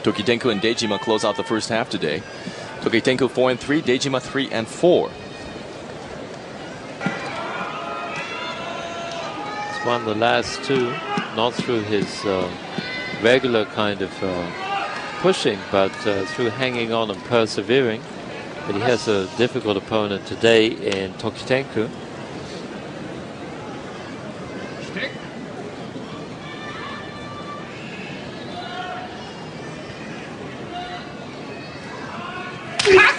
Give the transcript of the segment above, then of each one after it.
Tokitenko and Dejima close out the first half today. Tokitenko 4-3, Dejima 3-4. He's won the last two, not through his regular kind of pushing, but through hanging on and persevering. But he has a difficult opponent today in Tokitenko.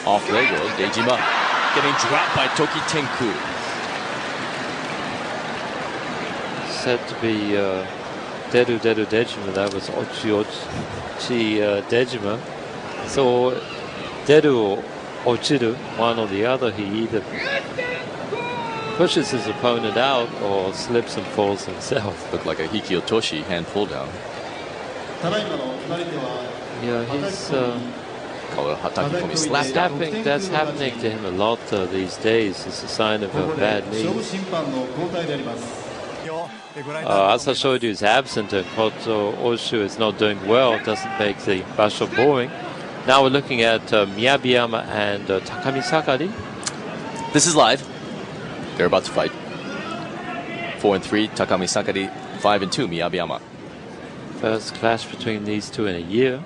Off leg goes Dejima, getting dropped by Tokitenko. Said to be Deru Dejima. That was Ochi Dejima. So Deru or Ochiru, one or the other. He either pushes his opponent out or slips and falls himself. Looked like a Hiki Otoshi hand pull down. Yeah, he's slapping. That's happening to him a lot these days. It's a sign of a bad knee. Asashoryu is absent and Koto Oshu is not doing well. Doesn't make the basho boring. Now we're looking at Miyabiyama and Takami Sakari. This is live. They're about to fight. 4-3, Takami Sakari. 5-2, Miyabiyama. First clash between these two in a year.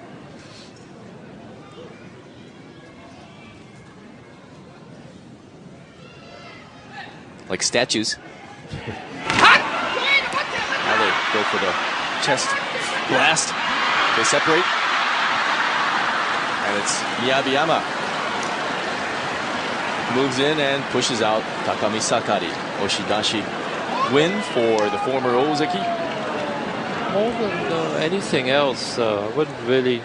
Like statues. Now they go for the chest blast. They separate. And it's Miyabiyama. Moves in and pushes out Takami Sakari. Oshidashi win for the former Ozeki. More than anything else, I wouldn't really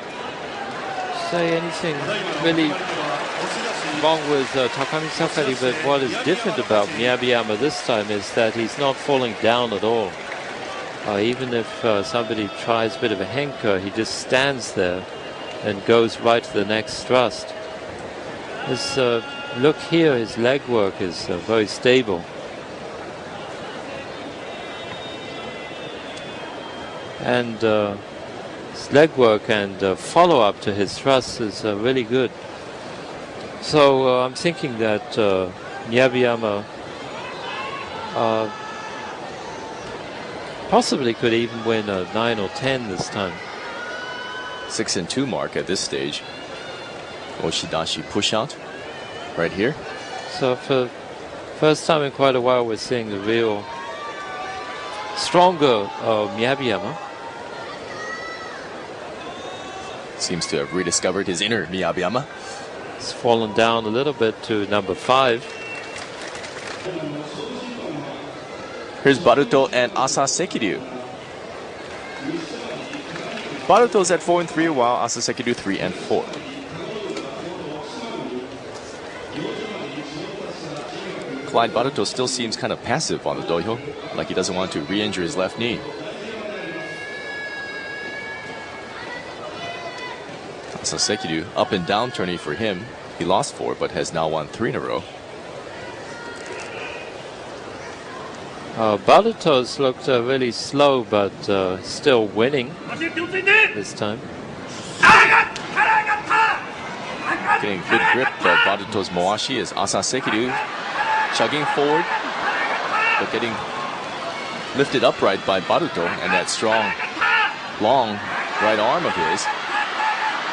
say anything really wrong with Takami Sakari, but what is different about Miyabiyama this time is that he's not falling down at all. Even if somebody tries a bit of a henker, he just stands there and goes right to the next thrust. His look here, his leg work is very stable. And his leg work and follow-up to his thrust is really good. So I'm thinking that Miyabiyama possibly could even win a 9 or 10 this time. 6-2 mark at this stage. Oshidashi push out right here. So for first time in quite a while, we're seeing the real stronger Miyabiyama. Seems to have rediscovered his inner Miyabiyama. It's fallen down a little bit to number 5. Here's Baruto and Asa Sekiryu. Baruto's at 4-3, while Asa Sekiryu 3-4. Clyde Baruto still seems kind of passive on the dohyo, like he doesn't want to re-injure his left knee. Asa Sekiryu, up and down tourney for him. He lost 4, but has now won 3 in a row. Baruto's looked really slow, but still winning this time. Getting good grip of Baruto's Moashi as Asa Sekiryu chugging forward, but getting lifted upright by Baruto, and that strong, long right arm of his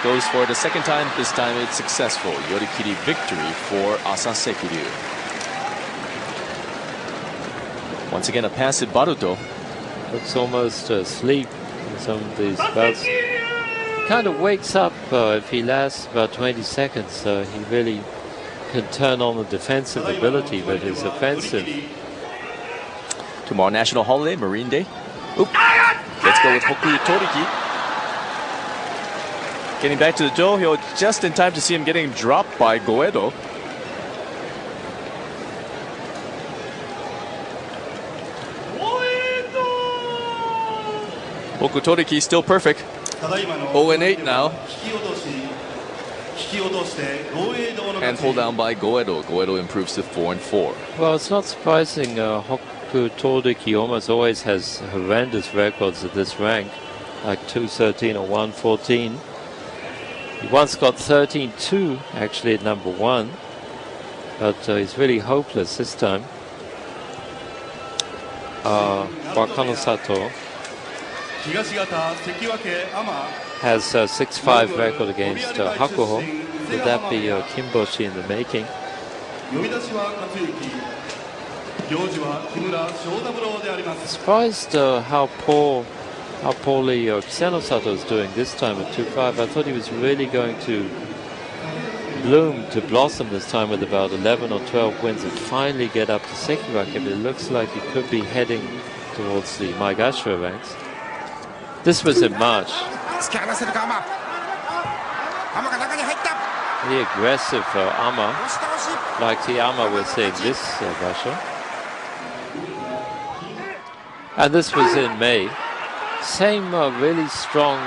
goes for the second time. This time it's successful. Yorikiri victory for Asa Sekiryu. Once again, a passive Baruto. Looks almost asleep in some of these bouts. Kind of wakes up if he lasts about 20 seconds. He really can turn on the defensive ability, but his offensive. Tomorrow, national holiday, Marine Day. Oop. Let's go with Hokuyu Toriki. Getting back to the dohyo just in time to see him getting dropped by Goedo. Hokuyu Toriki still perfect. 0-8 now. And pulled down by Goedo. Goedo improves to 4-4. Well, it's not surprising. Hokuyu Toriki almost always has horrendous records at this rank. like 2-13 or 1-14. He once got 13-2 actually at number 1, but he's really hopeless this time. Wakano Sato has a 6-5 record against Hakuho. Could that be Kimboshi in the making? Surprised how poorly Kiseno Sato is doing this time at 2-5. I thought he was really going to blossom this time with about 11 or 12 wins and finally get up to Sekiwake, but it looks like he could be heading towards the Maegashira ranks. This was in March. The aggressive Ama, like the Ama we're seeing this Russia. And this was in May. Same really strong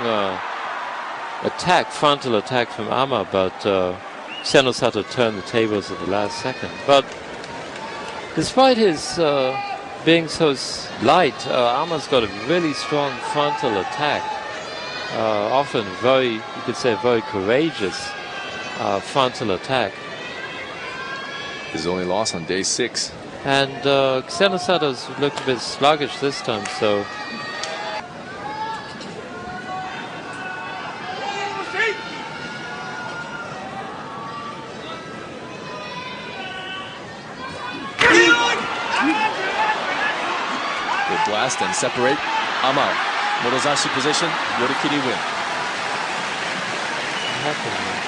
frontal attack from Ama, but Kiseno Sato turned the tables at the last second. But despite his being so light, Ama's got a really strong frontal attack. Often very, you could say, very courageous frontal attack. His only loss on day 6. And Kiseno Sato's looked a bit sluggish this time, so good blast and separate. Ama, Motozashi position, Yorikiri win. what happened here?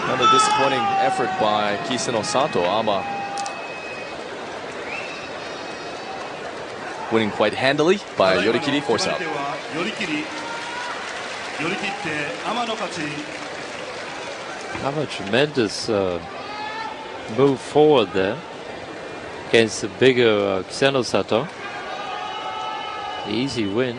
Another disappointing effort by Kiseno Sato. Ama winning quite handily by Yorikiri, force out. Have a tremendous move forward there against the bigger Kiseno Sato. Easy win.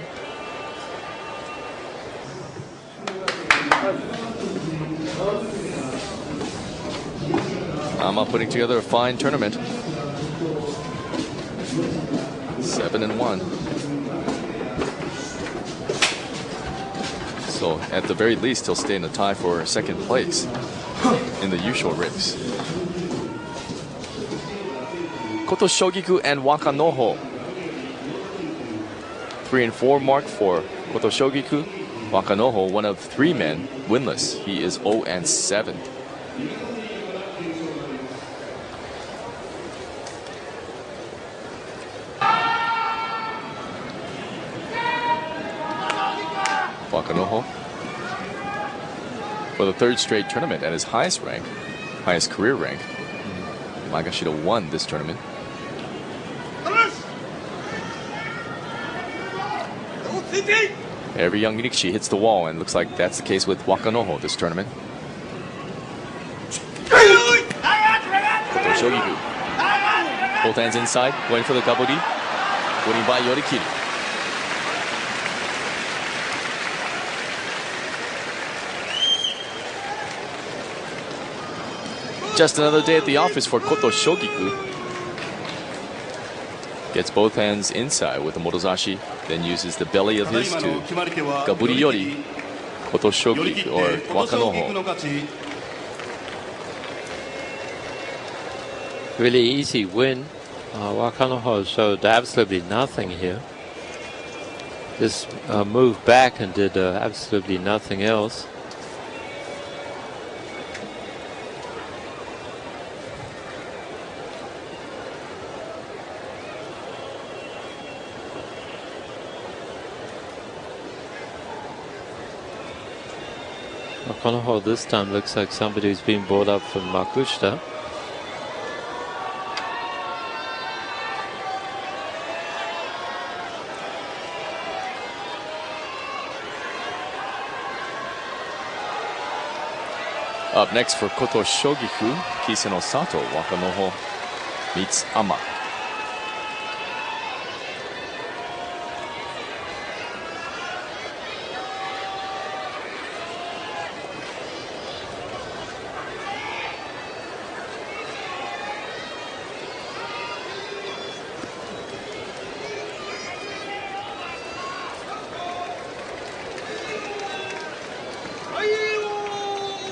Ama putting together a fine tournament. 7-1. So at the very least, he'll stay in the tie for second place in the usual race. Koto Shogiku and Wakanoho. 3-4 mark for Koto Shogiku. Wakanoho, one of 3 men, winless. He is 0-7. Wakanoho, for the 3rd straight tournament at his highest rank, highest career rank. Maegashira won this tournament. Every young Rikishi hits the wall, and looks like that's the case with Wakanoho this tournament. Koto Shogiku, both hands inside, going for the gaburi, winning by Yorikiri. Just another day at the office for Koto Shogiku. Gets both hands inside with the Motozashi, then uses the belly of his to Gaburi Yori, Koto Shogiku or Wakanoho. Really easy win. Wakanoho showed absolutely nothing here. Just moved back and did absolutely nothing else. Wakanoho this time looks like somebody who's been brought up from Makushita. Up next for Koto Shogiku, Kiseno Sato. Wakanoho meets Ama.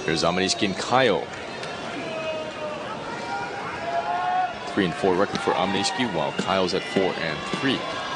Here's Amanishiki and Kyle. 3-4 record for Amanishiki, while Kyle's at 4-3.